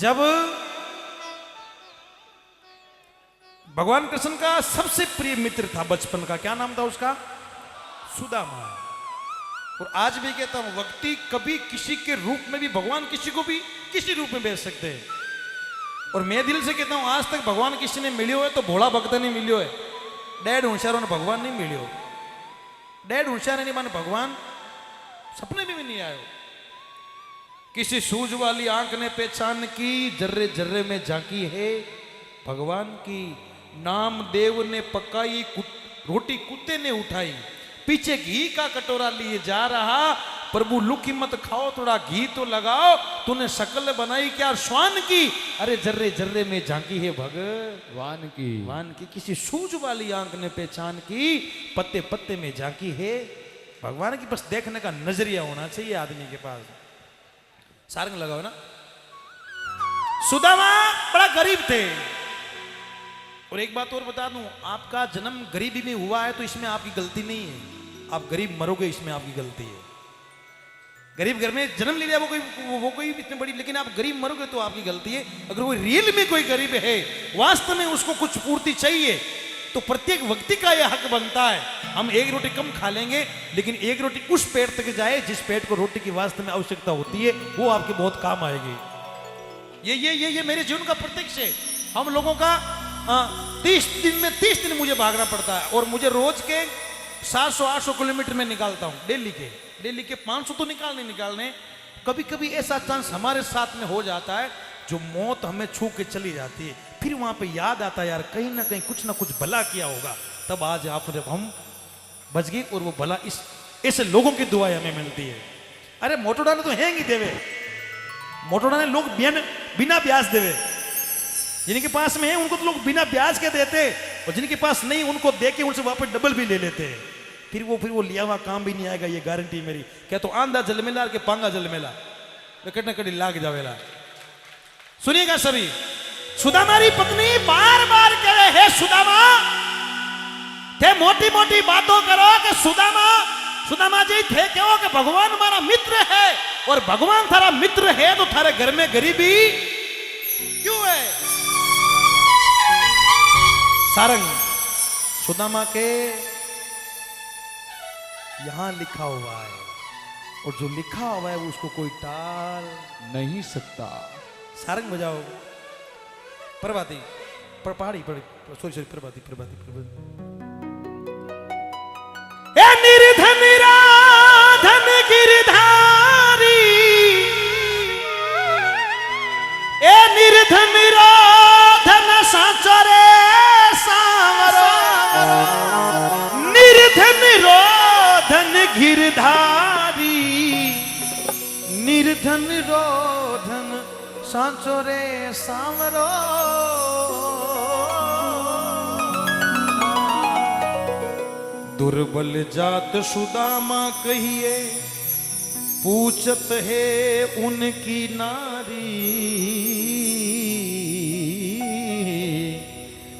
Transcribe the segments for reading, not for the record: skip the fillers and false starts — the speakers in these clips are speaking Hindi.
जब भगवान कृष्ण का सबसे प्रिय मित्र था बचपन का, क्या नाम था उसका? सुदामा। और आज भी कहता हूं, व्यक्ति कभी किसी के रूप में भी, भगवान किसी को भी किसी रूप में भेज सकते हैं। और मैं दिल से कहता हूं, आज तक भगवान किसी ने मिलियो है तो भोला भक्त नहीं मिलियो है, डेढ़ होशियारों ने भगवान नहीं मिलियो। डेढ़ होशियार नहीं माने भगवान सपने में भी नहीं आयो। किसी सूझ वाली आंख ने पहचान की, जर्रे जर्रे में झांकी है भगवान की। नामदेव ने पकाई रोटी कुत्ते ने उठाई, पीछे घी का कटोरा लिए जा रहा, प्रभु लुकी मत खाओ थोड़ा घी तो लगाओ, तूने शक्ल बनाई क्या श्वान की, अरे जर्रे जर्रे में झांकी है भगवान की। वान की किसी सूझ वाली आंख ने पहचान की, पत्ते पत्ते में झांकी है भगवान की। बस देखने का नजरिया होना चाहिए आदमी के पास। सारंग लगाओ ना। सुदामा बड़ा गरीब थे। और एक बात और बता दूं, आपका जन्म गरीबी में हुआ है तो इसमें आपकी गलती नहीं है। आप गरीब मरोगे इसमें आपकी गलती है। गरीब घर में जन्म ले लिया वो कोई इतनी बड़ी, लेकिन आप गरीब मरोगे तो आपकी गलती है। अगर वो रियल में कोई गरीब है, वास्तव में उसको कुछ पूर्ति चाहिए, तो प्रत्येक व्यक्ति का यह हक बनता है। हम एक रोटी कम खा लेंगे, लेकिन एक रोटी उस पेट तक जाए जिस पेट को रोटी की वास्तव में आवश्यकता होती है, वो आपके बहुत काम आएगी। ये मेरे जीवन का प्रत्यक्ष है। हम लोगों का 30 दिन मुझे भागना पड़ता है, और मुझे रोज के 700-800 किलोमीटर में निकालता हूं। डेली के 500 तो निकालने। कभी कभी ऐसा चांस हमारे साथ में हो जाता है जो मौत हमें छू के चली जाती है। फिर वहां पे याद आता है, यार कहीं ना कहीं कुछ ना कुछ भला किया होगा, तब आज हम बच गए। और वो भला इस ऐसे लोगों की दुआएं हमें मिलती है। अरे मोटोडा ने तो हैंगी देवे, मोटोडा ने लोग बिना ब्याज देवे। जिनके पास में है उनको तो लोग बिना ब्याज के देते, और जिनके पास नहीं उनको दे के उनसे वापस डबल भी ले लेते हैं। फिर वो लिया हुआ काम भी नहीं आएगा, ये गारंटी मेरी। क्या तो आंधा जल मेला के पांगा जल मेला कटना कटी लाग जावेला। सुनिएगा सभी, सुदामारी पत्नी बार बार कहे, हे सुदामा, थे मोटी मोटी बातों करो कि सुदामा जी थे क्यों कि भगवान हमारा मित्र है, और भगवान थारा मित्र है तो थारे घर में गरीबी क्यों है? सारंग सुदामा के यहां लिखा हुआ है, और जो लिखा हुआ है वो उसको कोई टाल नहीं सकता। सारंग बजाओ। प्रभाती पहाड़ी सॉरी प्रभाती ए निर्धन राधन गिरधारी, ए निर्धन राधन साचरे सावरो, निर्धन रोधन गिरधारी, निर्धन रोधन सांचो रे सांवरो। दुर्बल जात सुदामा कहिए, पूछत है उनकी नारी।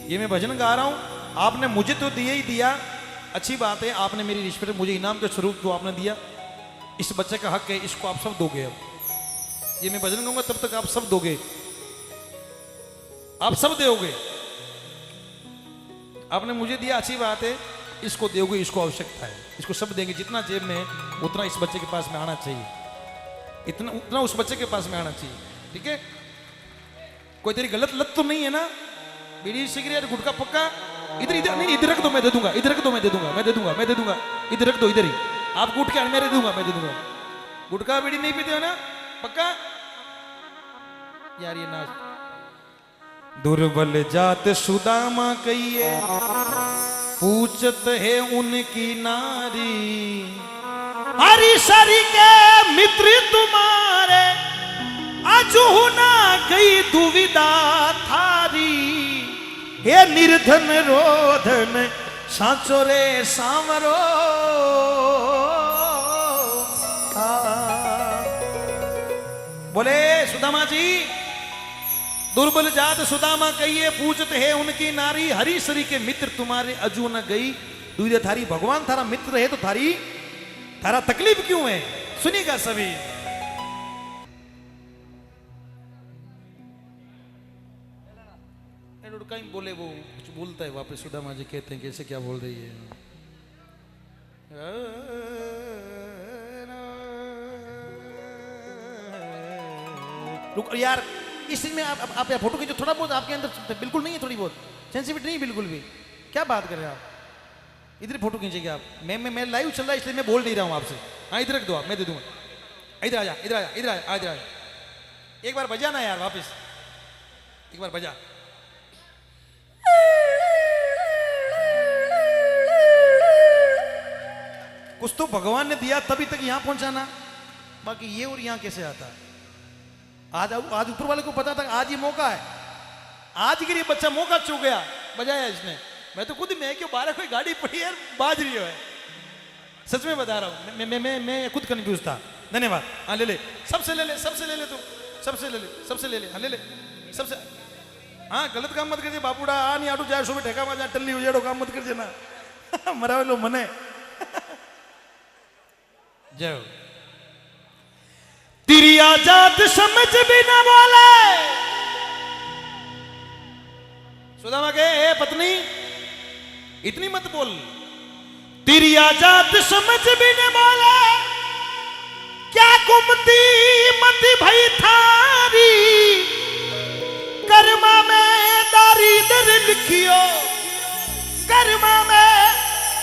ये मैं भजन गा रहा हूं, आपने मुझे तो दिया ही दिया, अच्छी बात है। आपने मेरी रिश्वत मुझे इनाम के स्वरूप जो आपने दिया, इस बच्चे का हक है, इसको आप सब दोगे। अब ये मैं भजन गाऊंगा तब तक आप सब दोगे, आप सब दोगे। आपने मुझे दिया, अच्छी बात है, इसको दोगे, इसको आवश्यकता है, इसको सब देंगे। जितना जेब में है उतना इस बच्चे के पास में आना चाहिए, उतना उस बच्चे के पास में आना चाहिए। ठीक है? कोई तेरी गलत लत तो नहीं है ना? बीड़ी सिगरेट गुटखा पक्का इधर नहीं, इधर रख दो मैं दे दूंगा, इधर रख दो मैं दे दूंगा, इधर रख दो, इधर ही आप गुट के मैं दे दूंगा। गुटखा बीड़ी नहीं पीते हो ना पक्का? यार ये नाच। दुर्बल जात सुदामा कहिए, पूछत है उनकी नारी, हरि सरी के मित्र तुम्हारे, अजू ना गई दुविधा थारी, हे निर्धन रोधन सांचो रे सांवरो। बोले सुदामा जी, दुर्बल जात सुदामा कहिए, पूछत है उनकी नारी, हरि सरी के मित्र तुम्हारे, अजू न गई दुविधा थारी। भगवान थारा मित्र है तो थारा तकलीफ क्यों है? सुनिएगा सभी। कहीं बोले वो कुछ बोलता है वापस सुदामा जी कहते हैं कैसे क्या बोल रही है। रुक यार इसमें आप यार फोटो खींचो थोड़ा बहुत आपके अंदर बिल्कुल नहीं है थोड़ी बहुत सेंसिटिविटी नहीं बिल्कुल भी क्या बात कर रहे हैं आप इधर फोटो खींचेंगे आप मैं लाइव चल रहा है इसलिए मैं बोल नहीं रहा हूँ आपसे। हाँ इधर रख दो आप मैं दे दूंगा इधर आ जा इधर आ जा इधर आ जा एक बार बजा ना यार वापस एक बार बजा। कुछ तो भगवान ने दिया तभी तक यहां पहुंचाना बाकी ये और यहां कैसे आता है। आज ऊपर वाले को पता था आज ये मौका है आज के लिए बच्चा मौका चूक गया बजाया इसने। मैं तो खुद मैं क्यों बारह कोई गाड़ी पड़ी है बाज रही है सच में बता रहा हूं मैं खुद कंफ्यूज था। धन्यवाद। हाँ ले ले सबसे ले ले सबसे ले ले तू सबसे ले ले सबसे ले ले हाँ ले ले सबसे। हाँ गलत काम मत करजे बापूड़ा आ नहीं आटू जाए सुबह ठेका में टल्ली उजाड़ो काम मत करजे ना मरावेलो मने जय हो। तेरी आजाद समझ भी ना बोले सुदामा के पत्नी इतनी मत बोल तेरी आजाद समझ भी न बोले क्या कुमती मती भई थारी कर्मा में दारिद्र लिखियो कर्मा में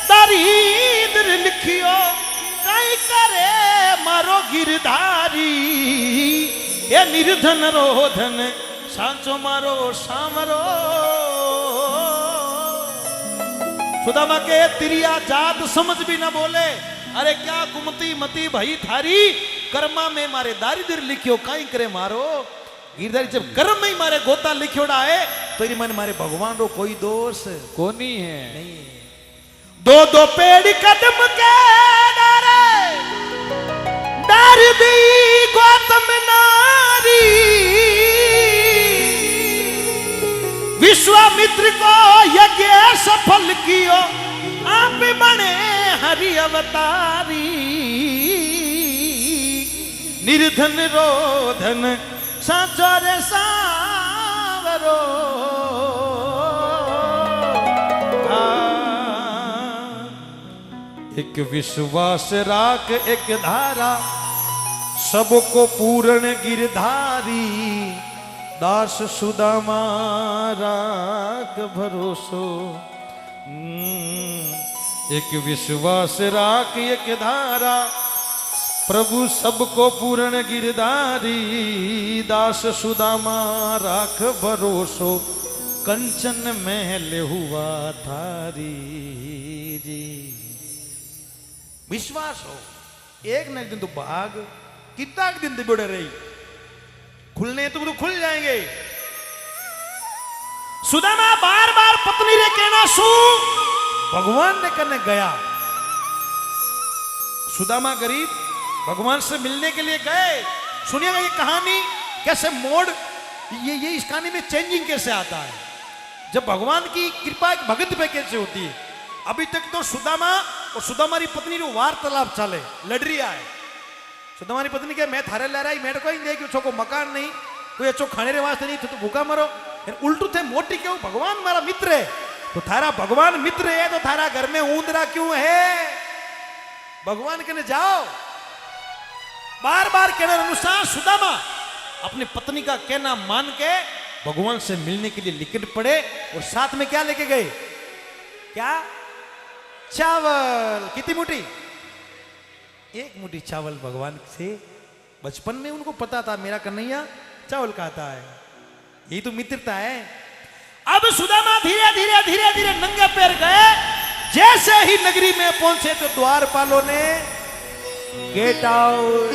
दारिद्र लिखियो कई करे मारो गिरधारी ये निर्धन रोधन सांचो मारो सामरो। सुदामा के तिरिया जात समझ भी ना बोले अरे क्या कुमती मती भई थारी कर्मा में मारे दारिद्र लिखियो काई करे मारो गिरधारी। जब कर्म में ही मारे गोता लिखियोड़ा है तो इन मन मारे भगवान रो कोई दोष कोनी है नहीं। दो दो पेड़ कदम के डारे डार दी गौतम नारी विश्वामित्र को यज्ञ सफल कियो आप बने हरि अवतारी निर्धन रोधन साचो रे सावरो। एक विश्वास राख एक धारा सबको पूर्ण गिरधारी दास सुदामा राख भरोसो। एक विश्वास राख एक धारा प्रभु सबको पूर्ण गिरधारी दास सुदामा राख भरोसो कंचन महल हुआ थारी जी। विश्वास हो एक न एक दिन तो भाग कितना दिन बिगड़े रही खुलने तो खुल जाएंगे। सुदामा बार बार पत्नी रे कहना सू भगवान ने करने गया। सुदामा गरीब भगवान से मिलने के लिए गए। सुनिएगा ये कहानी कैसे मोड़ ये इस कहानी में चेंजिंग कैसे आता है जब भगवान की कृपा एक भगत पे कैसे होती है। अभी तक तो सुदामा और सुदामा री पत्नी रो वार्तालाप चले लड़ रहा है। सुदामा री पत्नी क्या मैं थारे ला रही मैं कोई नहीं छो को मकान नहीं कोई अच्छो खाने रे वास्ते नहीं तो भूखा मरो उल्टू थे मोटी क्यों भगवान हमारा मित्र है तो थारा भगवान मित्र है तो थारा घर में ऊंदरा क्यों है। भगवान कहने जाओ बार बार कहने अनुसार सुदामा अपनी पत्नी का कहना मान के भगवान से मिलने के लिए निकल पड़े और साथ में क्या लेके गए क्या चावल। कितनी मुट्ठी एक मुट्ठी चावल भगवान से बचपन में उनको पता था मेरा कन्हैया चावल खाता है यही तो मित्रता है। अब सुदामा धीरे धीरे धीरे धीरे नंगे पैर गए। जैसे ही नगरी में पहुंचे तो द्वारपालों ने गेट आउट।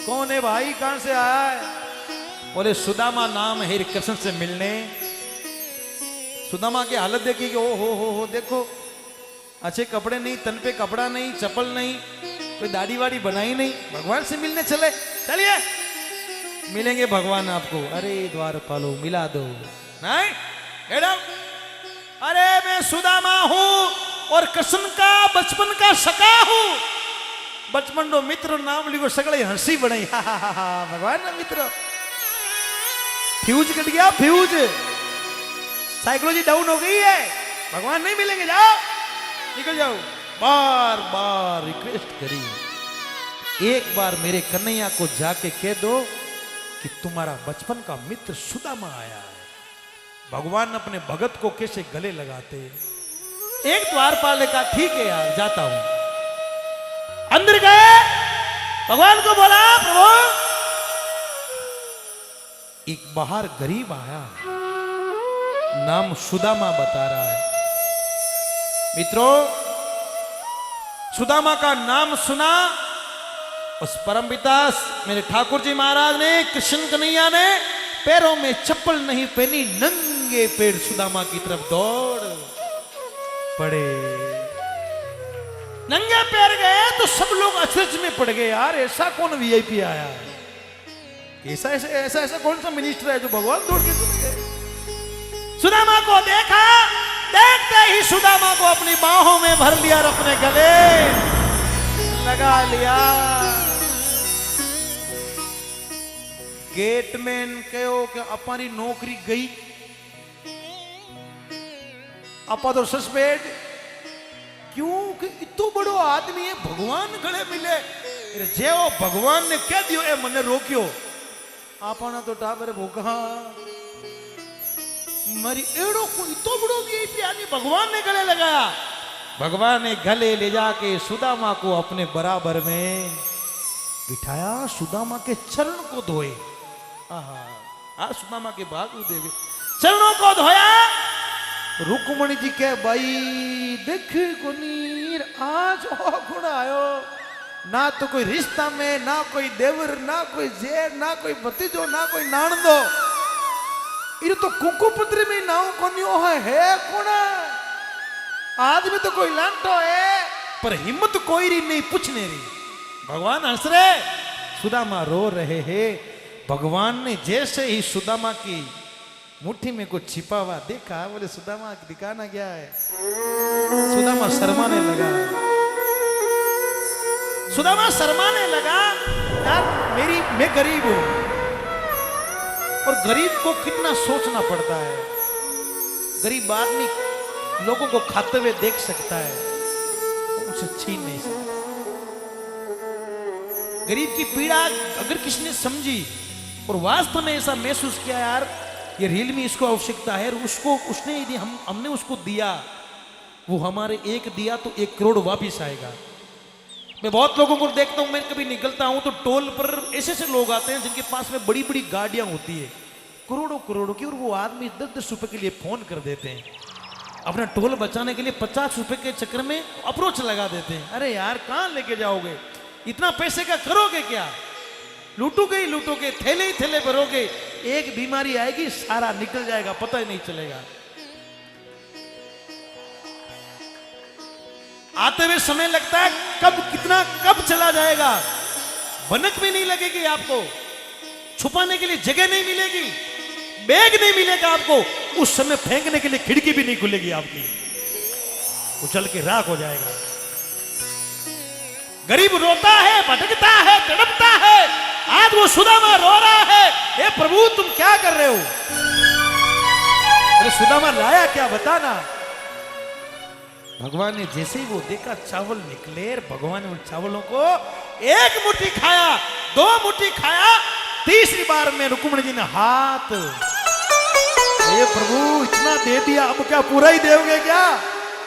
कौन है भाई कहां से आया है बोले सुदामा नाम है कृष्ण से मिलने। सुदामा की हालत देखी कि ओ हो देखो अच्छे कपड़े नहीं तन पे कपड़ा नहीं चप्पल नहीं कोई दाढ़ी वाड़ी बनाई नहीं भगवान से मिलने चले। चलिए मिलेंगे भगवान आपको। अरे द्वारपालो मिला दो नहीं मैडम अरे मैं सुदामा हूं और कृष्ण का बचपन का सका हूं। बचपन रो मित्र नाम लिखो सगले हंसी बने भगवान ना मित्र फ्यूज कट गया, फ्यूज, साइकोलॉजी डाउन हो गई है, भगवान नहीं मिलेंगे, जाओ निकल जाओ। बार बार रिक्वेस्ट करी, एक बार मेरे कन्हैया को जाके कह दो कि तुम्हारा बचपन का मित्र सुदामा आया है। भगवान अपने भगत को कैसे गले लगाते। एक द्वारपाल ने कहा ठीक है यार जाता हूं। अंदर गए, भगवान को बोला प्रभु, एक बाहर गरीब आया, नाम सुदामा बता रहा है। मित्रों, सुदामा का नाम सुना, उस परमपिता मेरे ठाकुर जी महाराज ने, कृष्ण कन्हैया ने पैरों में चप्पल नहीं पहनी, नंगे पैर सुदामा की तरफ दौड़ पड़े। नंगे पैर गए तो सब लोग अचरज में पड़ गए, यार ऐसा कौन वीआईपी आया है, ऐसा ऐसा ऐसा ऐसा कौन सा मिनिस्टर है जो भगवान दौड़ के चले गए। सुदामा को देखा, देखते ही सुदामा को अपनी बाहों में भर लिया और अपने गले लगा लिया। गेटमैन कहो कि अपनी नौकरी गई, अपा तो सस्पेंड, क्यों कि इतो बड़ो आदमी है, भगवान गले मिले, जे वो भगवान ने कह दियो ए मने रोक्यो, आपना तो टाबर भूखा मरी, एड़ो कोई तो बड़ो वीआईपी आदमी भगवान ने गले लगाया। भगवान ने गले ले जाके सुदामा को अपने बराबर में बिठाया, सुदामा के चरण को धोए। आहा, सुदामा के भागु देवी चरणों को धोया। रुक्मणी जी के भाई देख गुनीर आज ओ गुण आयो, ना तो कोई रिश्ता में, ना कोई देवर, ना कोई जेर, ना कोई भतीजो, ना कोई नानदो, ये तो कुकुपत्री में नाव कोनियो है कौन आदमी, तो कोई लांटो है पर हिम्मत कोई री नहीं पूछने री। भगवान हंस रहे, सुदामा रो रहे हैं। भगवान ने जैसे ही सुदामा की मुट्ठी में कुछ छिपा हुआ देखा, बोले सुदामा दिखाना क्या है। सुदामा शर्माने लगा, सुदामा शर्माने लगा, यार मैं गरीब हूं, और गरीब को कितना सोचना पड़ता है। गरीब आदमी लोगों को खाते हुए देख सकता है, उसे छीन नहीं सकता। गरीब की पीड़ा अगर किसी ने समझी और वास्तव में ऐसा महसूस किया, यार ये रियल में इसको आवश्यकता है, और उसको उसने यदि हमने उसको दिया, वो हमारे एक दिया तो 1 करोड़ वापिस आएगा। मैं बहुत लोगों को देखता हूं, मैं कभी निकलता हूं तो टोल पर ऐसे ऐसे लोग आते हैं जिनके पास में बड़ी बड़ी गाड़ियां होती है, करोड़ों करोड़ों की, और वो आदमी 10-10 रुपए के लिए फोन कर देते हैं, अपना टोल बचाने के लिए 50 रुपए के चक्कर में अप्रोच लगा देते हैं। अरे यार कहां लेके जाओगे, इतना पैसे का करोगे क्या, लूटोगे ही लूटोगे, थैले ही थैले भरोगे, एक बीमारी आएगी सारा निकल जाएगा, पता ही नहीं चलेगा। आते हुए समय लगता है कब कितना कब चला जाएगा, भनक भी नहीं लगेगी आपको, छुपाने के लिए जगह नहीं मिलेगी, बैग नहीं मिलेगा आपको, उस समय फेंकने के लिए खिड़की भी नहीं खुलेगी आपकी, उछल के राख हो जाएगा। गरीब रोता है, भटकता है, तड़पता है, आज वो सुदामा रो रहा है, हे प्रभु तुम क्या कर रहे हो। अरे सुदामा लाया क्या बताना। भगवान ने जैसे ही वो देखा चावल निकले, भगवान ने उन चावलों को 1 मुट्ठी खाया, 2 मुट्ठी खाया, तीसरी बार में रुक्मणी जी ने हाथ, ये प्रभु इतना दे दिया, अब क्या पूरा ही दोगे क्या,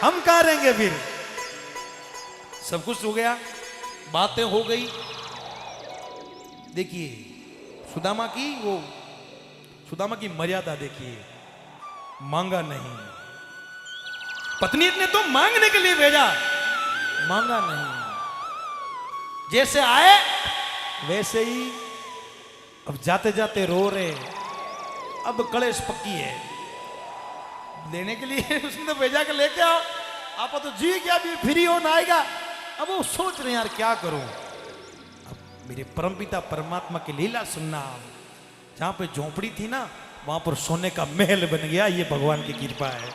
हम कहां रहेंगे फिर। सब कुछ हो गया, बातें हो गई। देखिए सुदामा की मर्यादा देखिए, मांगा नहीं, पत्नी ने तो मांगने के लिए भेजा, मांगा नहीं, जैसे आए वैसे ही। अब जाते जाते रो रहे, अब कलेश पक्की है लेने के लिए, उसने तो भेजा के लेके आओ, आप तो जी क्या भी फ्री हो ना आएगा। अब वो सोच रहे यार क्या करूं, अब मेरे परमपिता परमात्मा की लीला सुनना। जहां पे झोंपड़ी थी ना, वहां पर सोने का महल बन गया, ये भगवान की कृपा है।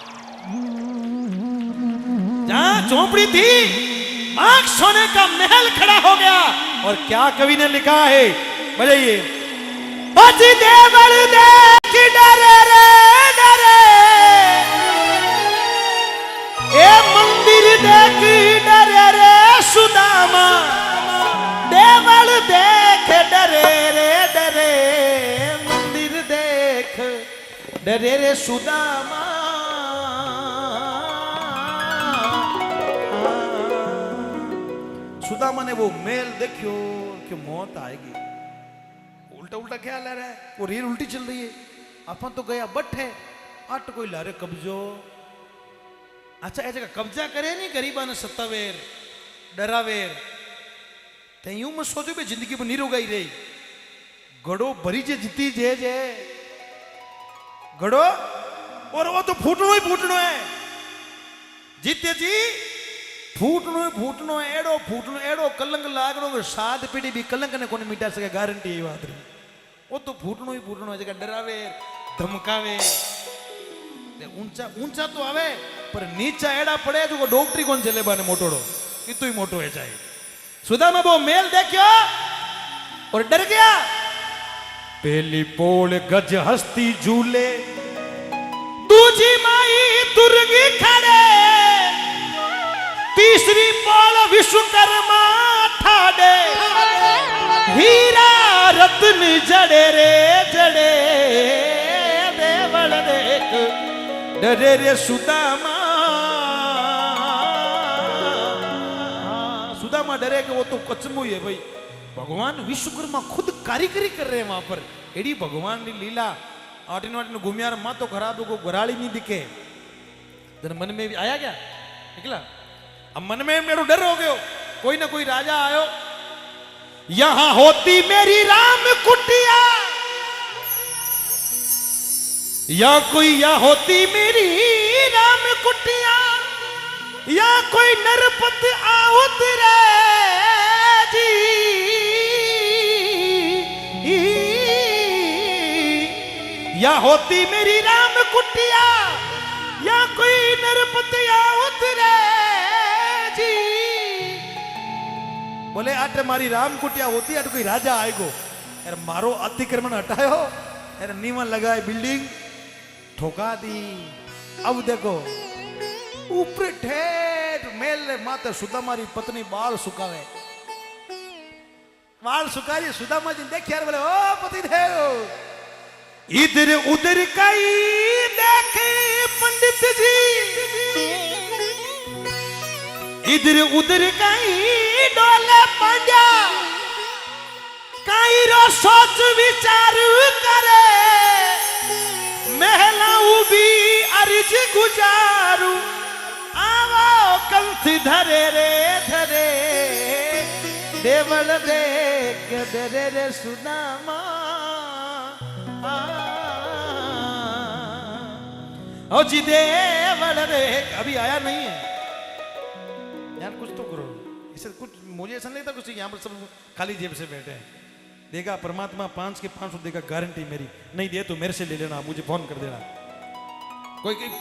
जहां झोंपड़ी थी, वहां सोने का महल खड़ा हो गया। और क्या कवि ने लिखा है, बताइए, बच देवर दे देखी डरे रे डरे, ए मंदिर देखी डरे रे सुदामा, देवल देख डरे रे डरे, मंदिर देख डरे रे सुदामा। सुदामा ने वो मेल देखियो कि मौत आएगी। उल्टा उल्टा ख्याल आ रहा है, वो रेल उल्टी चल रही है। अपन तो गया बट है, अट कोई लारे कब्जो। अच्छा ऐसे का कब्जा करे नहीं गरीबा ने सत्तावेर डरावेर। ते यूं मत सोचो भी जिंदगी में नीरो गई रही। गड़ो भरी जे जीती जे जे गड़ो, और वो तो फूटनो ही फूटनो है। जीते जी फूटनो ही फूटनो है। एड़ो फूटनो एड़ो कलंक लागनो, सात पीढ़ी भी कलंक ने कोने मिटा सके, गारंटी है बात रही। वो तो फूटनो ही फूटनो है, जगह डरावे धमकावे। ऊंचा ऊंचा तो आवे पर नीचा एड़ा पड़े जो डॉक्टरी कौन चले बाने मोटोड़ो कितु ही मोटो है चाहे। सुदामा वो मेल देखियो और डर गया। पहली पोल गज हस्ती झूले, दूजी माई दुर्गी खड़े, तीसरी पोल विश्वकर्मा ठाडे, हीरा रत्न जड़े रे जड़े, देवल देख डरे रे सुदामा। सुदामा डरे कि वो तो कचमू है भाई। भगवान विश्वकर्मा खुद कारीगरी कर रहे हैं वहां पर। एडी भगवान की लीला आटिन वाटिन घूमियार मां तो खराब को गराली नहीं दिखे। तेरे मन में भी आया क्या निकला? अब मन में मेरे डर हो गयो। कोई ना कोई राजा आयो, यहां होती मेरी राम कुटिया, या कोई या होती मेरी राम कुटिया, या कोई नरपत आवत रे जी, या होती मेरी राम कुटिया, या कोई नरपत आवत रे जी। बोले आटे मारी राम कुटिया होती आटे कोई राजा आएगो। यार मारो अतिक्रमण हटायो, यार नीमन लगाए बिल्डिंग ठोका दी। अब देखो ऊपर ठेठ मेल माता सुदामा री पत्नी बाल सुखावे, बाल सुखाई। सुदामा जी देख यार बोले ओ पति देव, इधर उधर कई देखे पंडित जी, इधर उधर कई डोले पंजा, कई रो सोच विचार करे, महला भी अर्ज गुजारू, आवो कंसी धरे रे धरे, देवल देख डरे रे सुदामा। ओ जी देवल देख अभी आया नहीं है यार, कुछ तो करो। इसे कुछ मुझे ऐसा नहीं लगता कुछ यहाँ पर सब खाली जेब से बैठे हैं। देगा परमात्मा 5 के 500 देगा, गारंटी मेरी। नहीं दे तो मेरे से ले लेना, मुझे फोन कर देना।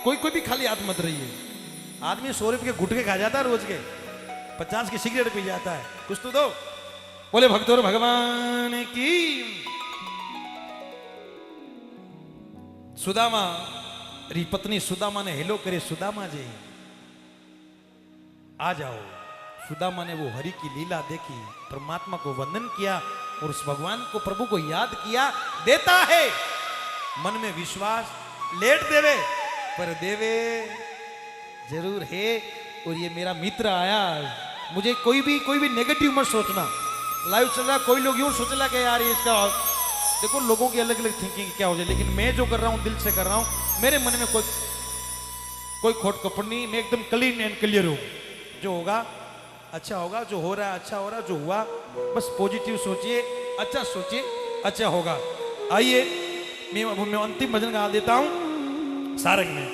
कोई भी खाली हाथ मत रही है। आदमी 100 रुपये के गुटके खा जाता है रोज के, 50 की सिगरेट पी जाता है। कुछ तो दो। बोले भक्तों भगवान की। सुदामा री पत्नी सुदामा ने हेलो करे, सुदामा जी आ जाओ। सुदामा ने वो हरि की लीला देखी, परमात्मा को वंदन किया और उस भगवान को प्रभु को याद किया। देता है मन में विश्वास, लेट देवे पर देवे जरूर है। और ये मेरा मित्र आया, मुझे कोई भी नेगेटिव मत सोचना। लाइव चल रहा, कोई लोग यूं सोचला कि यार इसका देखो लोगों की अलग अलग थिंकिंग क्या हो जाए, लेकिन मैं जो कर रहा हूं दिल से कर रहा हूं। मेरे मन में कोई खोट कपट नहीं, मैं एकदम क्लीन एंड क्लियर हूं। जो होगा अच्छा होगा, जो हो रहा है अच्छा हो रहा है, जो हुआ बस पॉजिटिव सोचिए, अच्छा सोचिए, अच्छा होगा। आइए मैं अंतिम भजन गा देता हूं सारंग में।